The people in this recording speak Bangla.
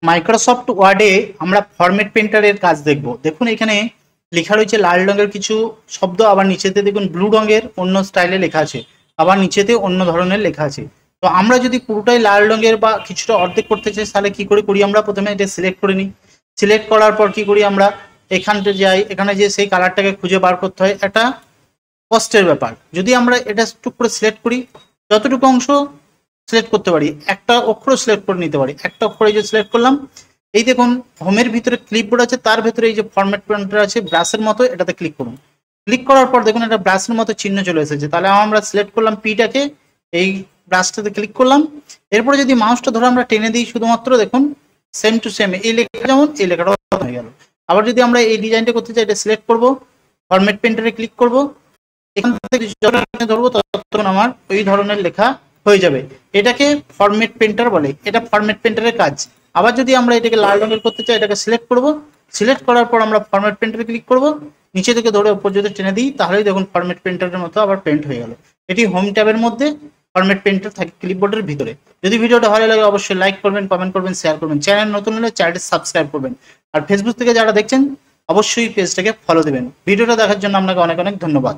মাইক্রোসফট ওয়ার্ডে আমরা ফরম্যাট পেন্টারের কাজ দেখব। দেখুন এখানে লেখা রয়েছে লাল রঙের কিছু শব্দ, আবার নিচেতে দেখুন ব্লু রঙের অন্য স্টাইলে লেখা আছে, আবার নিচেতে অন্য ধরনের লেখা আছে। তো আমরা যদি পুরোটাই লাল রঙের বা কিছুটা অর্ধেক করতে চাই তাহলে কি করে করি, আমরা প্রথমে এটা সিলেক্ট করে নিই। সিলেক্ট করার পর কি করি, আমরা এখানটা যাই, এখানে যে সেই কালারটাকে খুঁজে বার করতে হয়, একটা কষ্টের ব্যাপার। যদি আমরা এটা টুক করে সিলেক্ট করি, যতটুকু অংশ সিলেক্ট করতে পারি, একটা অক্ষর সিলেক্ট করে নিতে পারি, একটা অক্ষর এই যে সিলেক্ট করলাম। এই দেখুন হোমের ভিতরে ক্লিপবোর্ড আছে, তার ভিতরে এই যে ফরম্যাট পেন্টার আছে ব্রাশের মতো, এটাতে ক্লিক করুন। ক্লিক করার পর দেখুন একটা ব্রাশের মতো চিহ্ন চলে এসেছে। তাহলে আমরা সিলেক্ট করলাম পিটাকে, এই ব্রাশটাতে ক্লিক করলাম। এরপরে যদি মাউসটা ধরে আমরা টেনে দিই শুধুমাত্র, দেখুন সেম টু সেম এই লেখা যেমন এই লেখাটা হয়ে গেল। আবার যদি আমরা এই ডিজাইনটা করতে চাই, এটা সিলেক্ট করব, ফরম্যাট পেন্টারে ক্লিক করব, এখান থেকে যত ধরবো ততক্ষণ আমার ওই ধরনের লেখা হয়ে যাবে। এটাকে ফরম্যাট পেন্টার বলে, এটা ফরম্যাট পেন্টারের কাজ। আবার যদি আমরা এটাকে লাল রঙের করতে চাই, এটাকে সিলেক্ট করব, সিলেক্ট করার পর আমরা ফরম্যাট পেন্টারে ক্লিক করব, নিচে থেকে ধরে উপর যদি টেনে দিই তাহলেই দেখুন ফরম্যাট পেন্টারের মতো আবার পেন্ট হয়ে গেল। এটি হোম ট্যাবের মধ্যে ফরম্যাট পেন্টার থাকে ক্লিপবোর্ডের ভিতরে। যদি ভিডিওটা ভালো লাগে অবশ্যই লাইক করবেন, কমেন্ট করবেন, শেয়ার করবেন। চ্যানেল নতুন হলে চ্যানেলটি সাবস্ক্রাইব করবেন। আর ফেসবুক থেকে যারা দেখছেন অবশ্যই পেজটাকে ফলো দেবেন। ভিডিওটা দেখার জন্য আপনাকে অনেক অনেক ধন্যবাদ।